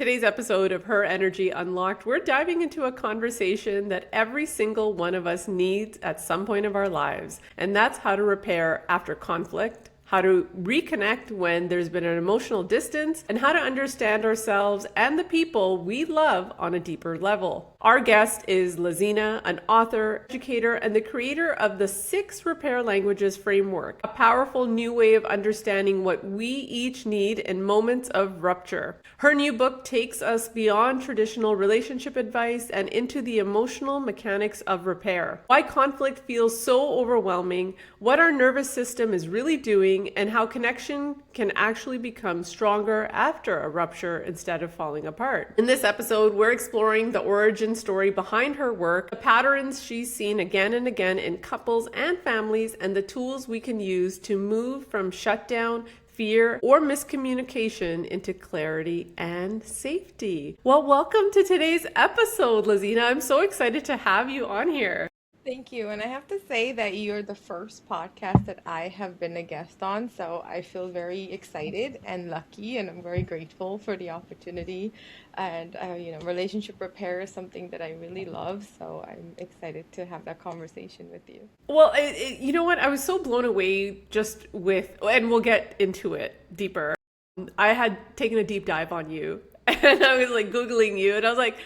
Today's episode of Her Energy Unlocked, we're diving into a conversation that every single one of us needs at some point of our lives, and that's how to repair after conflict, how to reconnect when there's been an emotional distance, and how to understand ourselves and the people we love on a deeper level. Our guest is Laziena, an author, educator, and the creator of the 6 Repair Languages Framework, a powerful new way of understanding what we each need in moments of rupture. Her new book takes us beyond traditional relationship advice and into the emotional mechanics of repair. Why conflict feels so overwhelming, what our nervous system is really doing, and how connection can actually become stronger after a rupture instead of falling apart. In this episode, we're exploring the origin story behind her work, the patterns she's seen again and again in couples and families, and the tools we can use to move from shutdown, fear, or miscommunication into clarity and safety. Well, welcome to today's episode, Laziena. I'm so excited to have you on here. Thank you. And I have to say that you're the first podcast that I have been a guest on. So I feel very excited and lucky, and I'm very grateful for the opportunity. And, relationship repair is something that I really love. So I'm excited to have that conversation with you. Well, you know what? I was so blown away just with, and we'll get into it deeper. I had taken a deep dive on you and I was like Googling you and I was like,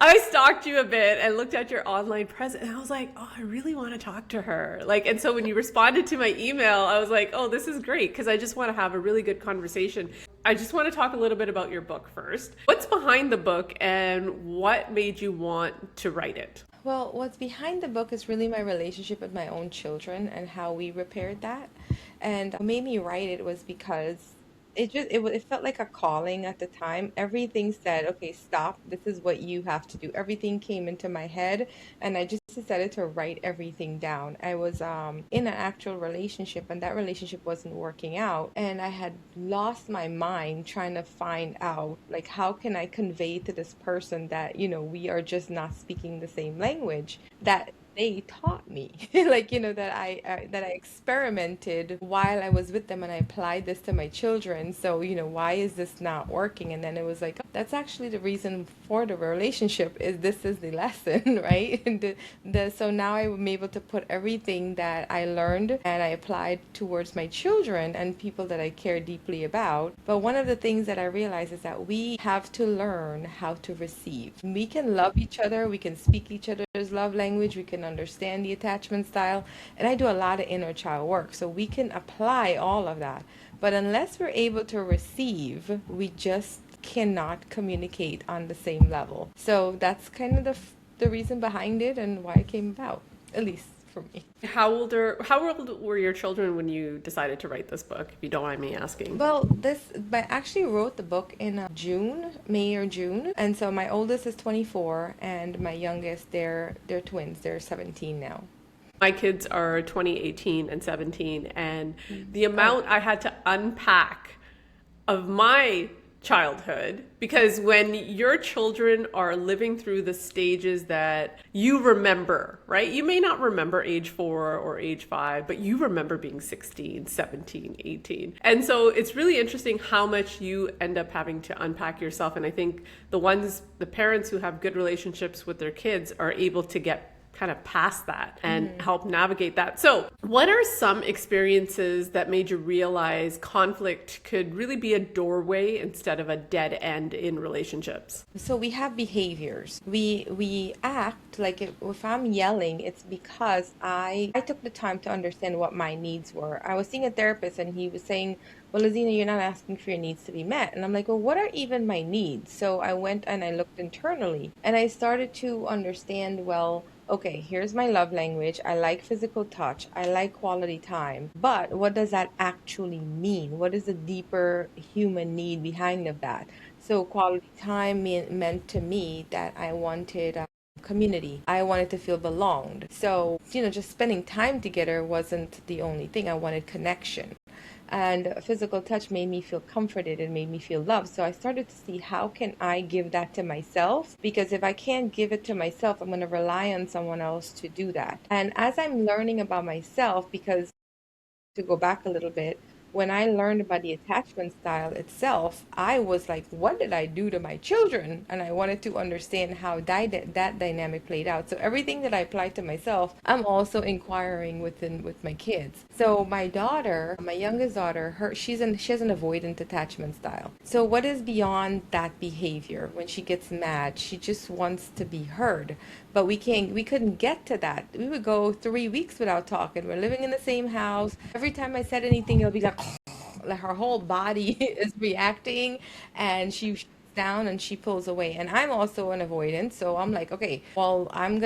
I stalked you a bit and looked at your online presence and I was like, oh, I really want to talk to her. And so when you responded to my email, I was like, oh, this is great because I just want to have a really good conversation. I just want to talk a little bit about your book first. What's behind the book and what made you want to write it? Well, what's behind the book is really my relationship with my own children and how we repaired that. And what made me write it was because it felt like a calling at the time. Everything said, okay, stop. This is what you have to do. Everything came into my head, and I just decided to write everything down. I was in an actual relationship, and that relationship wasn't working out, and I had lost my mind trying to find out, like, how can I convey to this person that, we are just not speaking the same language that they taught me. That I experimented while I was with them, and I applied this to my children. So, why is this not working? And then it was like, that's actually the reason for the relationship, is this is the lesson. Right? And so now I'm able to put everything that I learned and I applied towards my children and people that I care deeply about. But one of the things that I realized is that we have to learn how to receive. We can love each other, we can speak each other's love language, we can understand the attachment style, and I do a lot of inner child work, so we can apply all of that. But unless we're able to receive, we just cannot communicate on the same level. So that's kind of the reason behind it and why it came about, at least for me. How old were your children when you decided to write this book, if you don't mind me asking? Well, I actually wrote the book in May or June, and so my oldest is 24, and my youngest, they're twins. They're 17 now. My kids are 2018 and 17, and the Oh, amount I had to unpack of my childhood, because when your children are living through the stages that you remember, right? You may not remember age 4 or age 5, but you remember being 16, 17, 18. And so it's really interesting how much you end up having to unpack yourself. And I think the parents who have good relationships with their kids are able to get kind of past that and help navigate that. So, what are some experiences that made you realize conflict could really be a doorway instead of a dead end in relationships? so we have behaviors. We act like if I'm yelling, it's because I took the time to understand what my needs were. I was seeing a therapist, and he was saying, well, Lazina, you're not asking for your needs to be met. And I'm like, well, what are even my needs? So I went and I looked internally, and I started to understand, well, okay, here's my love language. I like physical touch. I like quality time. But what does that actually mean? What is the deeper human need behind of that? So quality time meant to me that I wanted community. I wanted to feel belonged. So, just spending time together wasn't the only thing. I wanted connection. And physical touch made me feel comforted and made me feel loved. So I started to see, how can I give that to myself? Because if I can't give it to myself, I'm going to rely on someone else to do that. And as I'm learning about myself, because to go back a little bit, when I learned about the attachment style itself, I was like, what did I do to my children? And I wanted to understand how that dynamic played out. So everything that I applied to myself, I'm also inquiring with my kids. So my daughter, my youngest daughter, she has an avoidant attachment style. So what is beyond that behavior? When she gets mad, she just wants to be heard. But we couldn't get to that. We would go 3 weeks without talking. We're living in the same house. Every time I said anything, it'll be like her whole body is reacting, and she shuts down and she pulls away. And I'm also an avoidant, so I'm like, okay, well, I'm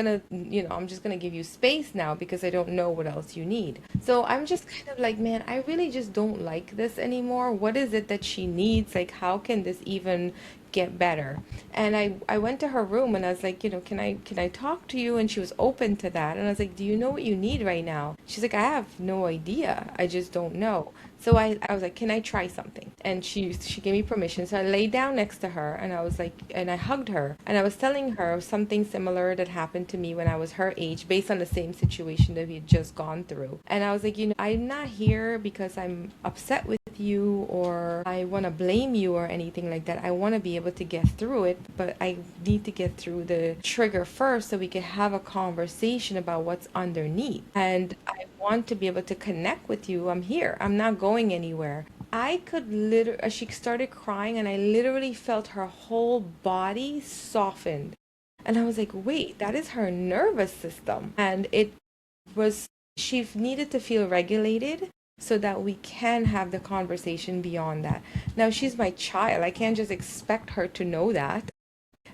just gonna give you space now because I don't know what else you need. So I'm just kind of like, man, I really just don't like this anymore. What is it that she needs? Like, how can this even get better? And I went to her room and I was like, can I talk to you? And she was open to that. And I was like, do you know what you need right now? She's like, I have no idea. I just don't know. So I was like, can I try something? And she gave me permission. So I laid down next to her and I was like, and I hugged her. And I was telling her something similar that happened to me when I was her age, based on the same situation that we had just gone through. And I was like, I'm not here because I'm upset with you or I want to blame you or anything like that. I want to be able to get through it, but I need to get through the trigger first so we can have a conversation about what's underneath. And I want to be able to connect with you. I'm here. I'm not going anywhere. I could literally, she started crying and I literally felt her whole body softened. And I was like, wait, that is her nervous system. And it was, she needed to feel regulated so that we can have the conversation beyond that. Now, she's my child. I can't just expect her to know that.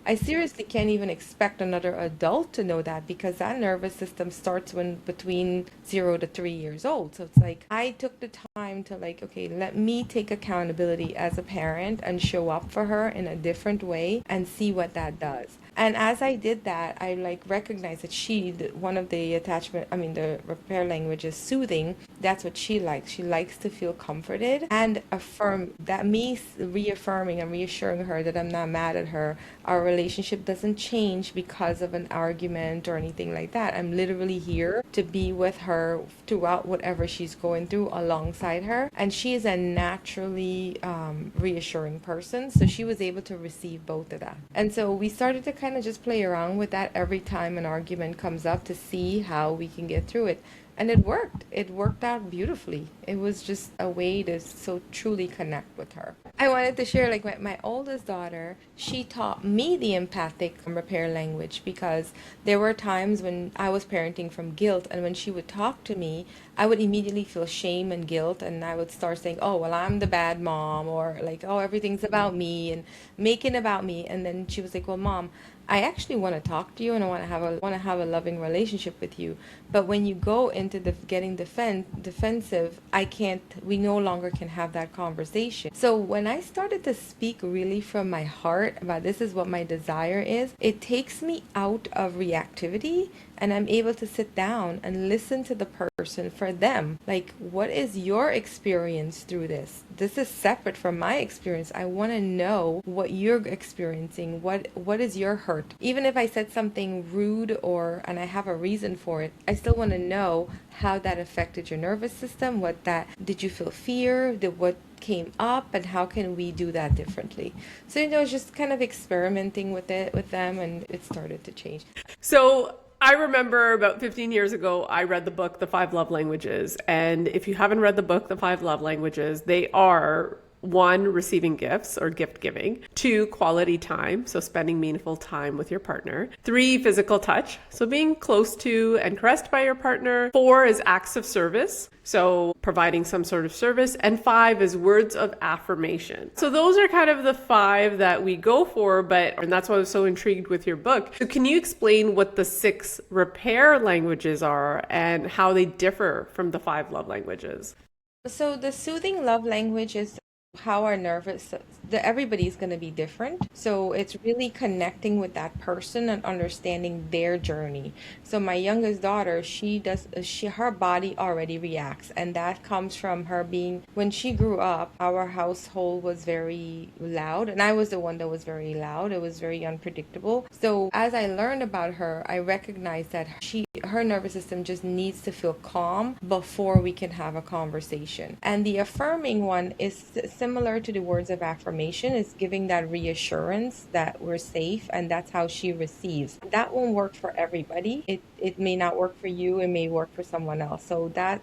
I seriously can't even expect another adult to know that because that nervous system starts when between 0 to 3 years old. So it's like I took the time to like, okay, let me take accountability as a parent and show up for her in a different way and see what that does. And as I did that, I like recognized that one of the the repair language is soothing. That's what she likes. She likes to feel comforted and affirm that reaffirming and reassuring her that I'm not mad at her. Our relationship doesn't change because of an argument or anything like that. I'm literally here to be with her throughout whatever she's going through alongside her. And she is a naturally reassuring person. So she was able to receive both of that. And so we started to kind of just play around with that every time an argument comes up to see how we can get through it. And it worked. It worked out beautifully. It was just a way to so truly connect with her. I wanted to share, like, my oldest daughter, she taught me the empathic repair language because there were times when I was parenting from guilt, and when she would talk to me, I would immediately feel shame and guilt, and I would start saying, oh, well, I'm the bad mom, or like, oh, everything's about me, and making about me. And then she was like, well, mom, I actually want to talk to you and I want to have a loving relationship with you. But when you go into the getting defensive, I can't. We no longer can have that conversation. So when I started to speak really from my heart about this is what my desire is, it takes me out of reactivity and I'm able to sit down and listen to the person for them. Like, what is your experience through this? This is separate from my experience. I want to know what you're experiencing. What is your hurt? Even if I said something rude and I have a reason for it, I still want to know how that affected your nervous system. Did you feel fear? What came up, and how can we do that differently? So just kind of experimenting with them, and it started to change. So I remember about 15 years ago, I read the book, The Five Love Languages. And if you haven't read the book, The Five Love Languages, they are: one, receiving gifts or gift giving; two, quality time, so spending meaningful time with your partner; three, physical touch, so being close to and caressed by your partner; four is acts of service, so providing some sort of service; and five is words of affirmation. So those are kind of the five that we go for, and that's why I was so intrigued with your book. So can you explain what the 6 repair languages are and how they differ from the 5 love languages? So the soothing love language is how our nervous everybody's going to be different, so it's really connecting with that person and understanding their journey. So my youngest daughter, her body already reacts, and that comes from her being, when she grew up, our household was very loud, and I was the one that was very loud. It was very unpredictable. So as I learned about her, I recognized that her nervous system just needs to feel calm before we can have a conversation. And the affirming one is similar to the words of affirmation. It's giving that reassurance that we're safe, and that's how she receives. That won't work for everybody. It may not work for you, it may work for someone else. So that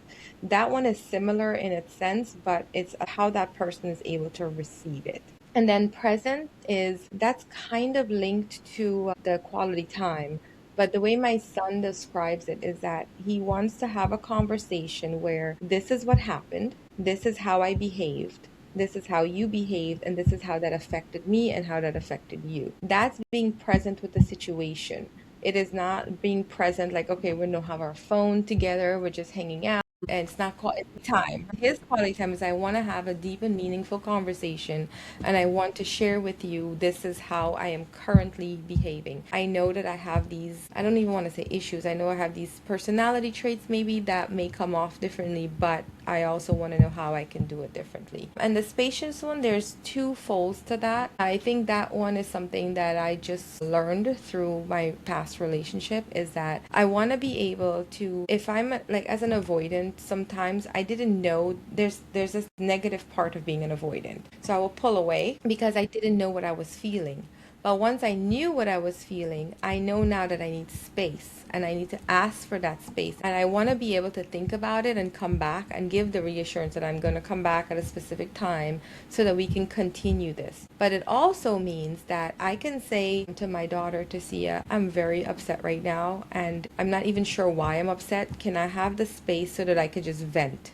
one is similar in its sense, but it's how that person is able to receive it. And then present is, that's kind of linked to the quality time. But the way my son describes it is that he wants to have a conversation where this is what happened, this is how I behaved, this is how you behaved, and this is how that affected me and how that affected you. That's being present with the situation. It is not being present like, okay, we don't have our phone together, we're just hanging out. And it's not quality time. His quality time is, I want to have a deep and meaningful conversation, and I want to share with you, this is how I am currently behaving. I know that I have these, I don't even want to say issues, I know I have these personality traits maybe that may come off differently, but I also want to know how I can do it differently. And the spacious one, there's two folds to that. I think that one is something that I just learned through my past relationship, is that I want to be able to, if I'm like, as an avoidant, sometimes I didn't know there's this negative part of being an avoidant. So I will pull away because I didn't know what I was feeling. But once I knew what I was feeling, I know now that I need space, and I need to ask for that space. And I want to be able to think about it and come back and give the reassurance that I'm going to come back at a specific time so that we can continue this. But it also means that I can say to my daughter, Tasia, I'm very upset right now, and I'm not even sure why I'm upset. Can I have the space so that I could just vent?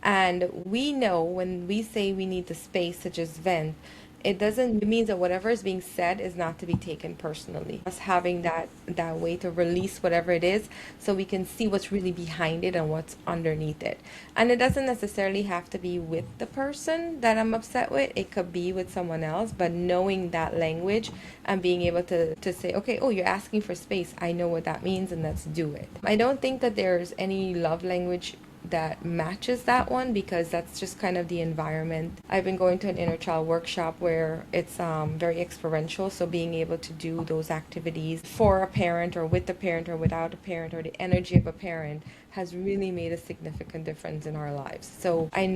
And we know when we say we need the space to just vent, it means that whatever is being said is not to be taken personally. Us having that way to release whatever it is, so we can see what's really behind it and what's underneath it. And it doesn't necessarily have to be with the person that I'm upset with. It could be with someone else, but knowing that language and being able to say, okay, oh, you're asking for space. I know what that means, and let's do it. I don't think that there's any love language that matches that one, because that's just kind of the environment. I've been going to an inner child workshop where it's very experiential, so being able to do those activities for a parent or with a parent or without a parent, or the energy of a parent, has really made a significant difference in our lives. So I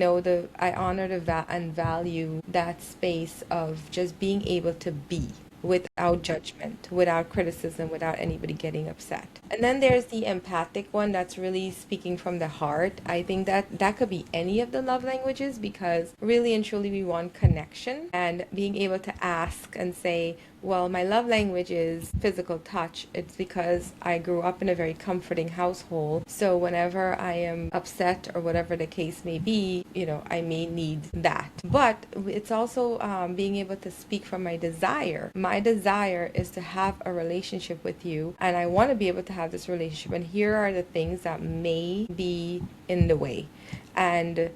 honor and value that space of just being able to be without judgment, without criticism, without anybody getting upset. And then there's the empathic one, that's really speaking from the heart. I think that could be any of the love languages, because really and truly we want connection, and being able to ask and say, well, my love language is physical touch. It's because I grew up in a very comforting household. So whenever I am upset or whatever the case may be, I may need that. But it's also being able to speak from my desire. My desire is to have a relationship with you, and I want to be able to have this relationship. And here are the things that may be in the way. And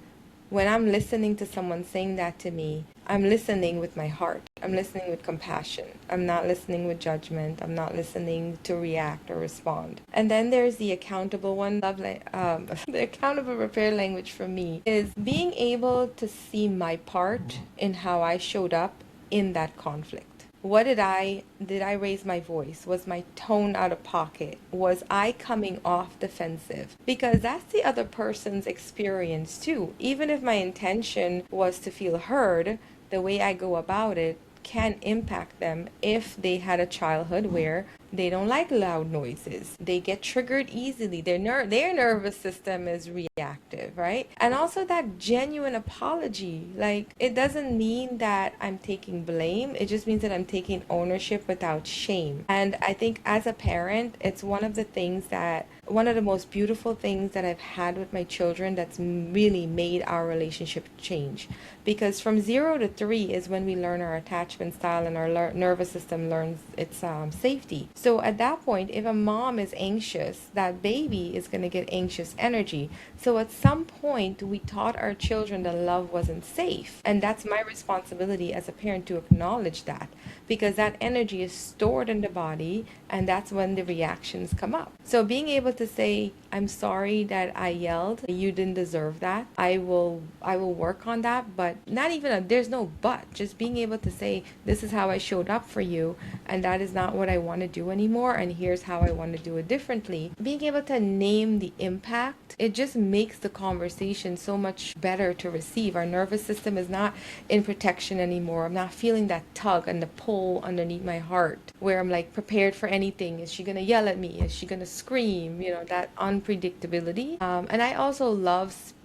when I'm listening to someone saying that to me, I'm listening with my heart. I'm listening with compassion. I'm not listening with judgment. I'm not listening to react or respond. And then there's the accountable one. The accountable repair language for me is being able to see my part in how I showed up in that conflict. What did I raise my voice? Was my tone out of pocket? Was I coming off defensive? Because that's the other person's experience too. Even if my intention was to feel heard, the way I go about it can impact them if they had a childhood where they don't like loud noises. They get triggered easily. Their nervous system is reactive, right? And also that genuine apology. Like, it doesn't mean that I'm taking blame. It just means that I'm taking ownership without shame. And I think as a parent, it's one of the things that one of the most beautiful things that I've had with my children that's really made our relationship change. Because from 0 to 3 is when we learn our attachment style and our nervous system learns its safety. So at that point, if a mom is anxious, that baby is going to get anxious energy. So at some point, we taught our children that love wasn't safe. And that's my responsibility as a parent to acknowledge that, because that energy is stored in the body, and that's when the reactions come up. So being able to say, I'm sorry that I yelled, you didn't deserve that. I will work on that, but not even there's no but. Just being able to say, this is how I showed up for you, and that is not what I want to do anymore, and here's how I want to do it differently. Being able to name the impact, it just makes the conversation so much better to receive. Our nervous system is not in protection anymore. I'm not feeling that tug and the pull underneath my heart where I'm like prepared for anything. Is she gonna yell at me? Is she gonna scream? That unpredictability. And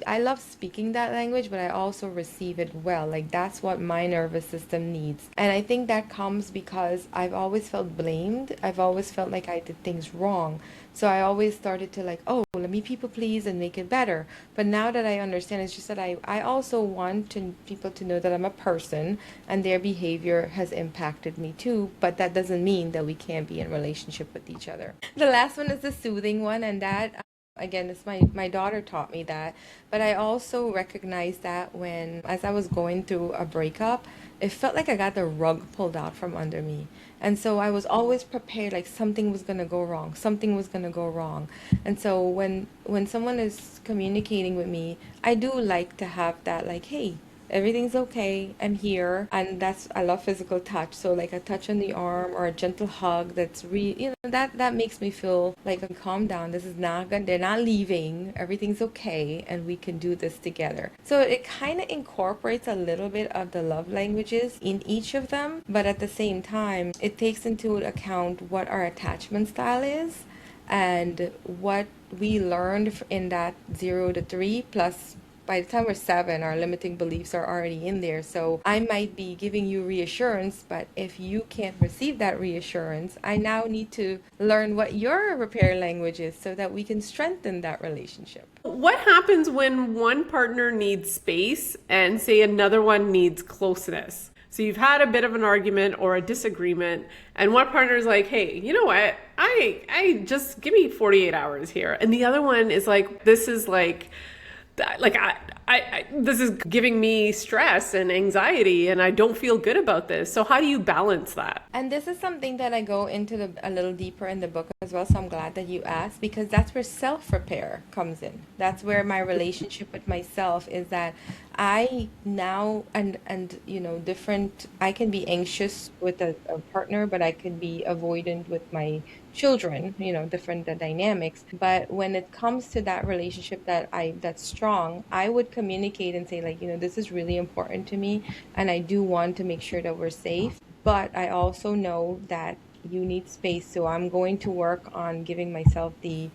I love speaking that language, but I also receive it well. Like that's what my nervous system needs. And I think that comes because I've always felt blamed. I've always felt like I did things wrong. So I always started to like, oh, let me people please and make it better. But now that I understand, it's just that I also want people to know that I'm a person and their behavior has impacted me too. But that doesn't mean that we can't be in relationship with each other. The last one is the soothing one, and that again, it's my daughter taught me that. But I also recognized that when as I was going through a breakup, it felt like I got the rug pulled out from under me. And so I was always prepared, like something was gonna go wrong, something was gonna go wrong. And so when someone is communicating with me, I do like to have that, like, hey, everything's okay, I'm here. And that's, I love physical touch. So like a touch on the arm or a gentle hug, that's that makes me feel like, calm down. This is not gonna, they're not leaving. Everything's okay, and we can do this together. So it kind of incorporates a little bit of the love languages in each of them, but at the same time, it takes into account what our attachment style is and what we learned in that 0 to 3, plus by the time we're 7, our limiting beliefs are already in there. So I might be giving you reassurance, but if you can't receive that reassurance, I now need to learn what your repair language is so that we can strengthen that relationship. What happens when one partner needs space and say another one needs closeness? So you've had a bit of an argument or a disagreement, and one partner is like, hey, you know what? I just give me 48 hours here. And the other one is like, this is this is giving me stress and anxiety, and I don't feel good about this. So how do you balance that? And this is something that I go into a little deeper in the book as well. So I'm glad that you asked, because that's where self-repair comes in. That's where my relationship with myself is, that I now different. I can be anxious with a partner, but I can be avoidant with my children. Different the dynamics. But when it comes to that relationship that's strong, I would communicate and say, like, this is really important to me, and I do want to make sure that we're safe. But I also know that you need space, so I'm going to work on giving myself the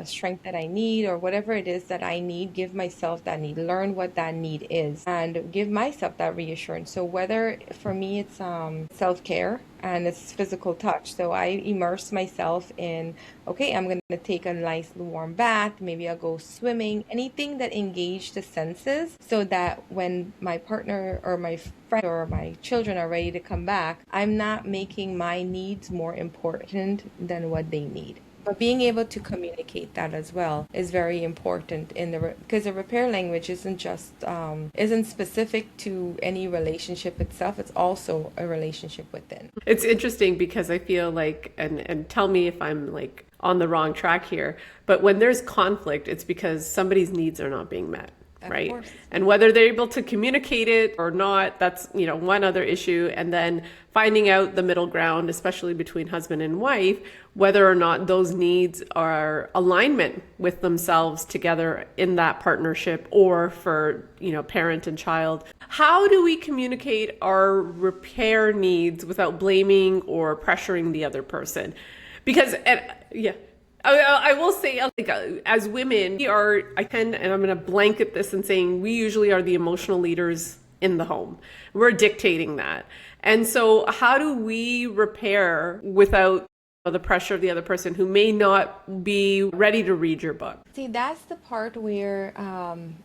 strength that I need, or whatever it is that I need. Give myself that need, learn what that need is, and give myself that reassurance. So whether for me it's self-care and it's physical touch, so I immerse myself in, okay, I'm gonna take a nice warm bath, maybe I'll go swimming, anything that engage the senses, so that when my partner or my friend or my children are ready to come back, I'm not making my needs more important than what they need. But being able to communicate that as well is very important because the repair language isn't specific to any relationship itself. It's also a relationship within. It's interesting because I feel like, and tell me if I'm like on the wrong track here, but when there's conflict, it's because somebody's needs are not being met. Right. And whether they're able to communicate it or not, that's, one other issue. And then finding out the middle ground, especially between husband and wife, whether or not those needs are alignment with themselves together in that partnership, or for, parent and child. How do we communicate our repair needs without blaming or pressuring the other person? Because, yeah. I will say, like, as women, and I'm going to blanket this in saying we usually are the emotional leaders in the home. We're dictating that. And so how do we repair without the pressure of the other person who may not be ready to read your book. See, that's the part where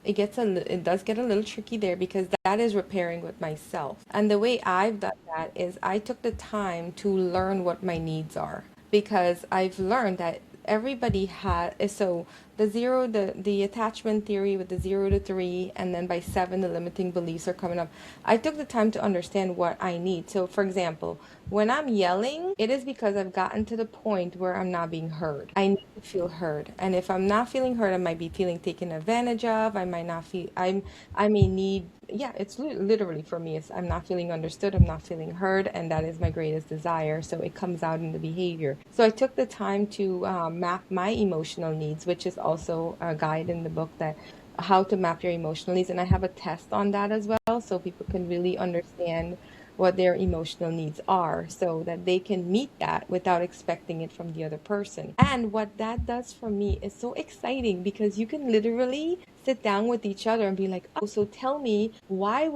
it does get a little tricky there because that is repairing with myself. And the way I've done that is I took the time to learn what my needs are because I've learned that everybody had so the attachment theory with the 0 to 3 and then by 7 the limiting beliefs are coming up. I took the time to understand what I need. So for example, when I'm yelling, it is because I've gotten to the point where I'm not being heard. I need to feel heard. And if I'm not feeling heard, I might be feeling taken advantage of. I might not feel I may need yeah, it's literally for me, it's I'm not feeling understood, I'm not feeling heard, and that is my greatest desire. So it comes out in the behavior. So I took the time to map my emotional needs, which is also a guide in the book that how to map your emotional needs. And I have a test on that as well, so people can really understand what their emotional needs are so that they can meet that without expecting it from the other person. And what that does for me is so exciting because you can literally sit down with each other and be like, "Oh, so tell me why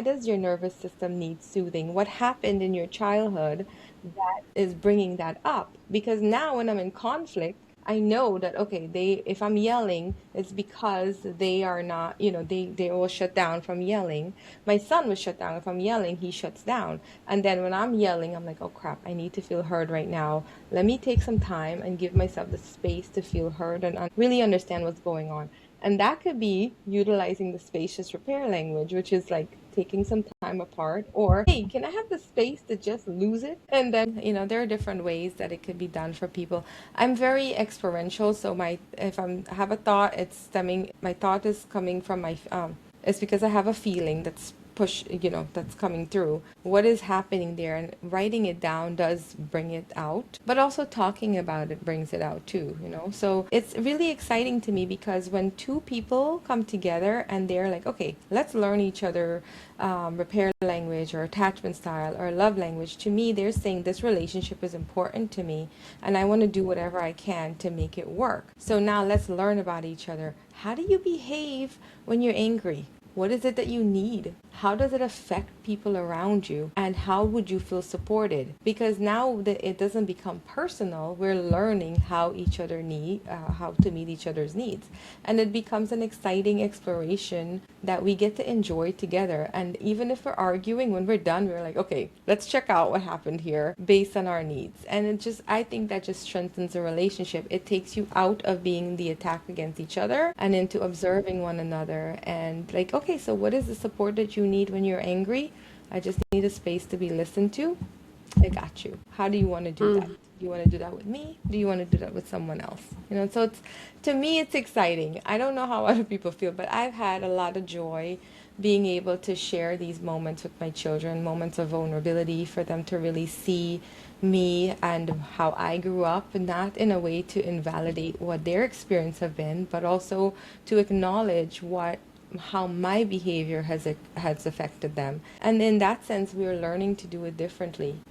does your nervous system need soothing? What happened in your childhood that is bringing that up?" Because now when I'm in conflict, I know that okay, they if I'm yelling, it's because they are not, they will shut down from yelling. My son was shut down. If I'm yelling, he shuts down. And then when I'm yelling, I'm like, oh crap, I need to feel heard right now. Let me take some time and give myself the space to feel heard and really understand what's going on. And that could be utilizing the spacious repair language, which is like taking some time apart, or hey, can I have the space to just lose it? And then, there are different ways that it could be done for people. I'm very experiential, so if I have a thought, my thought is coming from it's because I have a feeling that's coming through. What is happening there? And writing it down does bring it out, but also talking about it brings it out too. So it's really exciting to me because when two people come together and they're like, okay, let's learn each other repair language or attachment style or love language, to me, they're saying this relationship is important to me and I want to do whatever I can to make it work. So now let's learn about each other. How do you behave when you're angry? What is it that you need? How does it affect people around you? And how would you feel supported? Because now that it doesn't become personal, we're learning how how to meet each other's needs. And it becomes an exciting exploration that we get to enjoy together. And even if we're arguing, when we're done, we're like, okay, let's check out what happened here based on our needs. And I think that just strengthens a relationship. It takes you out of being the attack against each other and into observing one another and like, okay, so what is the support that you need when you're angry? I just need a space to be listened to. I got you. How do you want to do that? Do you want to do that with me? Do you want to do that with someone else? So to me, it's exciting. I don't know how other people feel, but I've had a lot of joy being able to share these moments with my children, moments of vulnerability for them to really see me and how I grew up, not in a way to invalidate what their experience have been, but also to acknowledge how my behavior has affected them. And in that sense, we're learning to do it differently,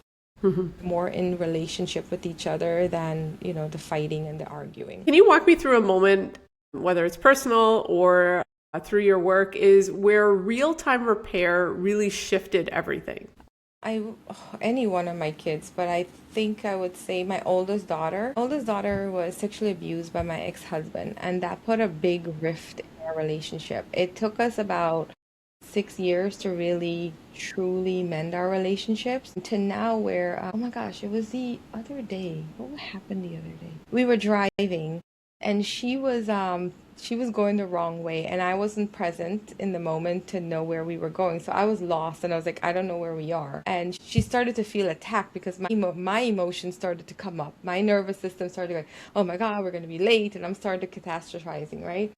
more in relationship with each other than, the fighting and the arguing. Can you walk me through a moment, whether it's personal or through your work, is where real-time repair really shifted everything? Any one of my kids, but I think I would say my oldest daughter. Oldest daughter was sexually abused by my ex-husband, and that put a big rift in our relationship. It took us about 6 years to really truly mend our relationships to now where, oh my gosh, it was the other day. What happened the other day? We were driving and she was going the wrong way and I wasn't present in the moment to know where we were going. So I was lost and I was like, I don't know where we are. And she started to feel attacked because my emotions started to come up. My nervous system started going, oh my God, we're going to be late. And I'm started catastrophizing, right?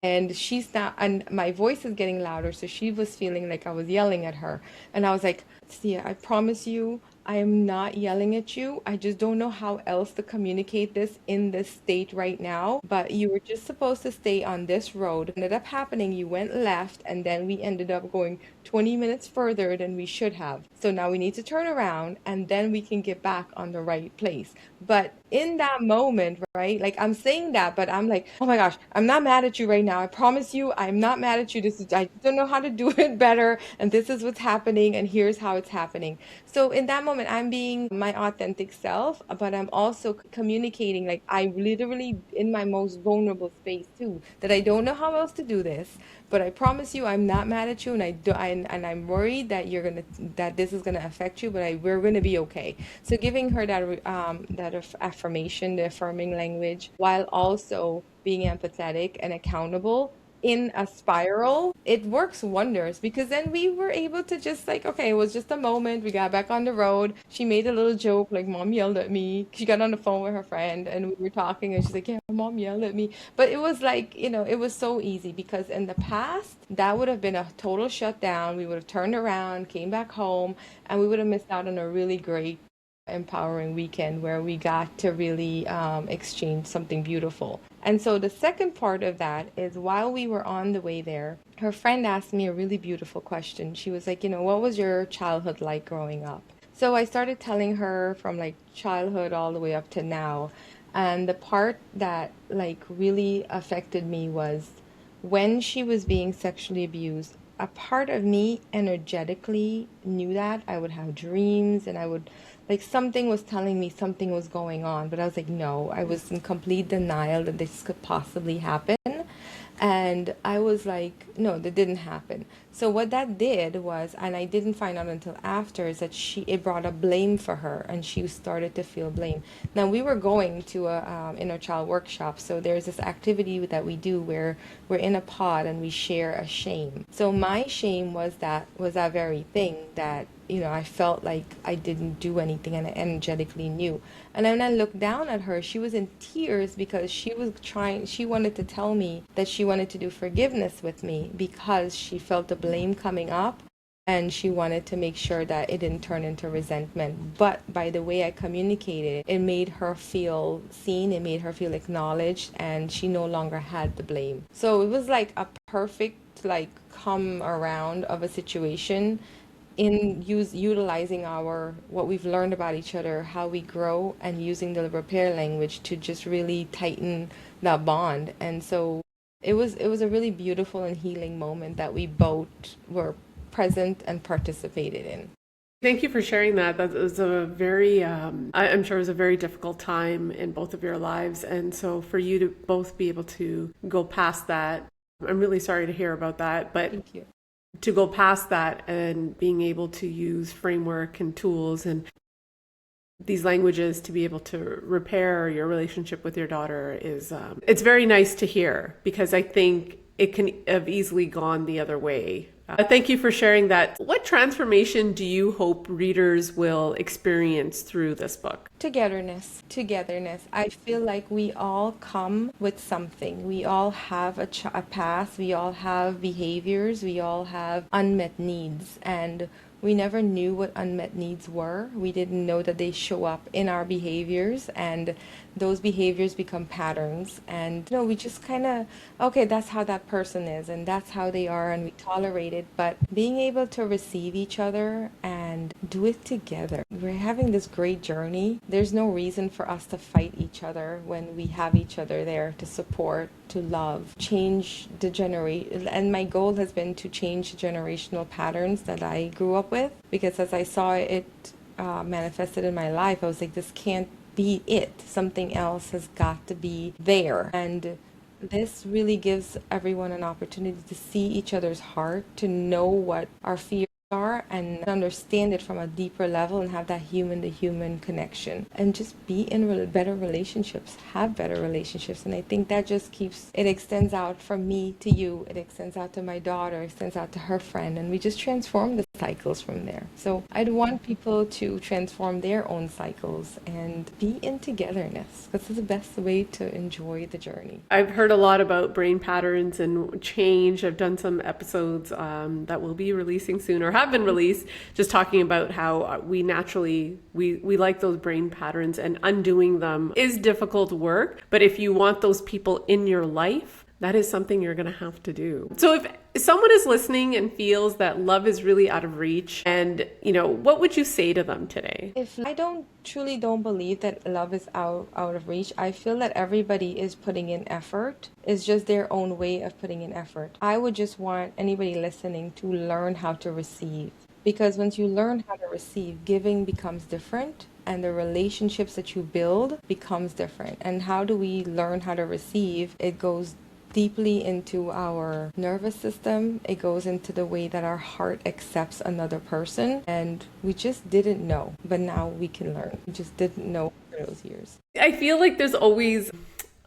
And she's not, and my voice is getting louder. So she was feeling like I was yelling at her. And I was like, Sia, I promise you, I am not yelling at you. I just don't know how else to communicate this in this state right now. But you were just supposed to stay on this road. Ended up happening, you went left, and then we ended up going 20 minutes further than we should have. So now we need to turn around and then we can get back on the right place. But in that moment, right? Like I'm saying that, but I'm like, oh my gosh, I'm not mad at you right now. I promise you, I'm not mad at you. I don't know how to do it better. And this is what's happening. And here's how it's happening. So in that moment, moment, I'm being my authentic self, but I'm also communicating like I literally in my most vulnerable space too, that I don't know how else to do this, but I promise you I'm not mad at you, and and I'm worried that that this is gonna affect you, but we're gonna be okay. So giving her that affirmation, the affirming language, while also being empathetic and accountable in a spiral, it works wonders, because then we were able to just like, okay, it was just a moment. We got back on the road. She made a little joke, like, mom yelled at me. She got on the phone with her friend and we were talking, and she's like, yeah, mom yelled at me. But it was like, it was so easy, because in the past, that would have been a total shutdown. We would have turned around, came back home, and we would have missed out on a really great empowering weekend where we got to really exchange something beautiful. And so the second part of that is, while we were on the way there, her friend asked me a really beautiful question. She was like, what was your childhood like growing up? So I started telling her from like childhood all the way up to now. And the part that like really affected me was when she was being sexually abused. A part of me energetically knew that. I would have dreams, and I would, like, something was telling me something was going on, but I was like, no, I was in complete denial that this could possibly happen. And I was like, no, that didn't happen. So what that did was, and I didn't find out until after, is that it brought a blame for her, and she started to feel blame. Now we were going to a inner child workshop, so there's this activity that we do where we're in a pod and we share a shame. So my shame was that very thing that I felt like I didn't do anything, and I energetically knew. And then I looked down at her. She was in tears because she wanted to tell me that she wanted to do forgiveness with me because she felt the blame coming up, and she wanted to make sure that it didn't turn into resentment. But by the way I communicated, it made her feel seen, it made her feel acknowledged, and she no longer had the blame. So it was like a perfect, like, come around of a situation in utilizing our what we've learned about each other, how we grow, and using the repair language to just really tighten that bond. And so it was a really beautiful and healing moment that we both were present and participated in. Thank you for sharing that. That was a very, I'm sure it was a very difficult time in both of your lives. And so for you to both be able to go past that, I'm really sorry to hear about that, but Thank you. to go past that and being able to use framework and tools and these languages to be able to repair your relationship with your daughter is it's very nice to hear, because I think it can have easily gone the other way. Thank you for sharing that. What transformation do you hope readers will experience through this book? Togetherness. I feel like we all come with something. We all have a past. We all have behaviors. We all have unmet needs. And we never knew what unmet needs were. We didn't know that they show up in our behaviors, and those behaviors become patterns. And we just kind of, okay, that's how that person is, and that's how they are, and we tolerate it. But being able to receive each other and do it together. We're having this great journey. There's no reason for us to fight each other when we have each other there to support, to love, change the generation. And my goal has been to change the generational patterns that I grew up with, because as I saw it manifested in my life, I was like, this can't be it. Something else has got to be there. And this really gives everyone an opportunity to see each other's heart, to know what our fears are, and understand it from a deeper level, and have that human to human connection, and just be in better relationships, have better relationships. And I think that just it extends out from me to you, it extends out to my daughter, it extends out to her friend, and we just transform the cycles from there. So I'd want people to transform their own cycles and be in togetherness, because it's the best way to enjoy the journey. I've heard a lot about brain patterns and change. I've done some episodes that will be releasing soon, or have been released, just talking about how we naturally, we like those brain patterns, and undoing them is difficult work. But if you want those people in your life, that is something you're going to have to do. So if someone is listening and feels that love is really out of reach, and what would you say to them today? If I truly don't believe that love is out of reach, I feel that everybody is putting in effort. It's just their own way of putting in effort. I would just want anybody listening to learn how to receive, Because once you learn how to receive, giving becomes different and the relationships that you build becomes different. And how do we learn how to receive? It goes deeply into our nervous system. It goes into the way that our heart accepts another person. And we just didn't know, but now we can learn. We just didn't know for those years. I feel like there's always,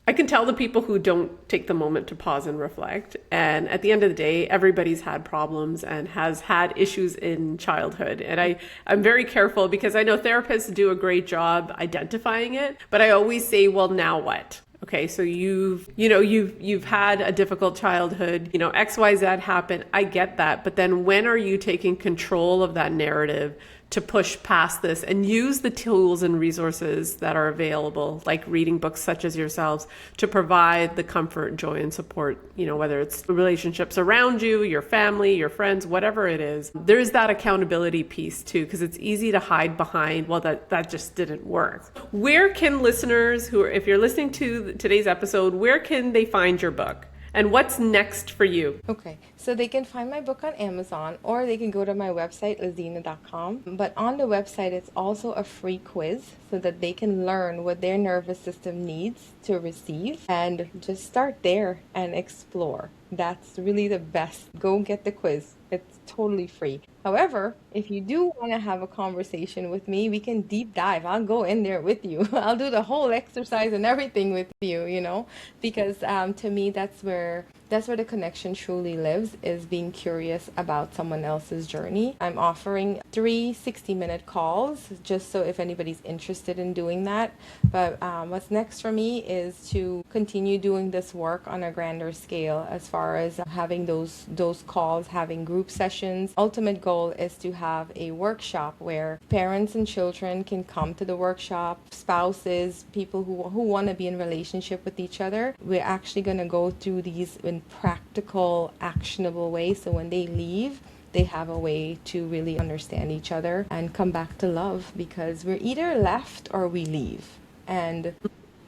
I can tell the people who don't take the moment to pause and reflect. And at the end of the day, everybody's had problems and has had issues in childhood. And I'm very careful because I know therapists do a great job identifying it, but I always say, well, now what? Okay, so you've had a difficult childhood, XYZ happened. I get that. But then when are you taking control of that narrative to push past this and use the tools and resources that are available, like reading books such as yourselves, to provide the comfort, joy, and support, whether it's relationships around you, your family, your friends, whatever it is. There's that accountability piece too, because it's easy to hide behind, well, that just didn't work. Where can listeners if you're listening to today's episode, where can they find your book? And what's next for you? Okay, so they can find my book on Amazon or they can go to my website, laziena.com. But on the website, it's also a free quiz so that they can learn what their nervous system needs to receive and just start there and explore. That's really the best. Go get the quiz. It's totally free. However, if you do want to have a conversation with me, we can deep dive. I'll go in there with you. I'll do the whole exercise and everything with you, because to me, that's where the connection truly lives, is being curious about someone else's journey. I'm offering 3 60-minute calls just so if anybody's interested in doing that. But what's next for me is to continue doing this work on a grander scale as far as having those calls, having group sessions. Ultimate goal is to have a workshop where parents and children can come to the workshop, spouses, people who want to be in relationship with each other. We're actually going to go through these in practical, actionable ways, so when they leave, they have a way to really understand each other and come back to love, because we're either left or we leave. And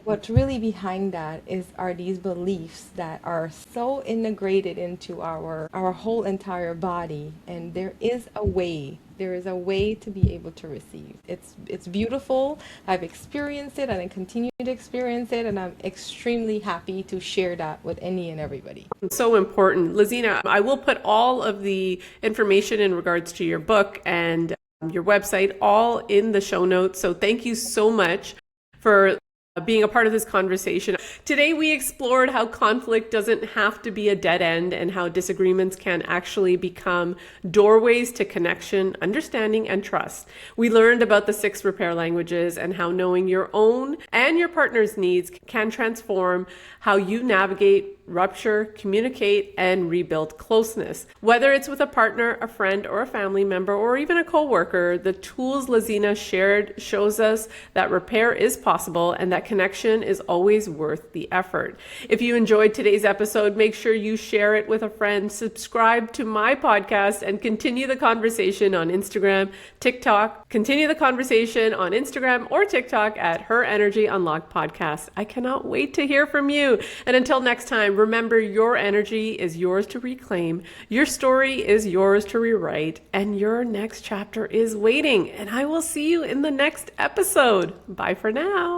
what's really behind that are these beliefs that are so integrated into our whole entire body, and there is a way to be able to receive. It's beautiful. I've experienced it and I continue to experience it, and I'm extremely happy to share that with any and everybody. It's so important. Laziena, I will put all of the information in regards to your book and your website all in the show notes. So thank you so much for being a part of this conversation. Today, we explored how conflict doesn't have to be a dead end and how disagreements can actually become doorways to connection, understanding, and trust. We learned about the 6 repair languages and how knowing your own and your partner's needs can transform how you navigate, rupture, communicate, and rebuild closeness. Whether it's with a partner, a friend, or a family member, or even a coworker, the tools Laziena shared shows us that repair is possible and that connection is always worth the effort. If you enjoyed today's episode, make sure you share it with a friend, subscribe to my podcast, and continue the conversation on Instagram, TikTok. Continue the conversation on Instagram or TikTok at Her Energy Unlocked Podcast. I cannot wait to hear from you. And until next time, remember, your energy is yours to reclaim, your story is yours to rewrite, and your next chapter is waiting. And I will see you in the next episode. Bye for now.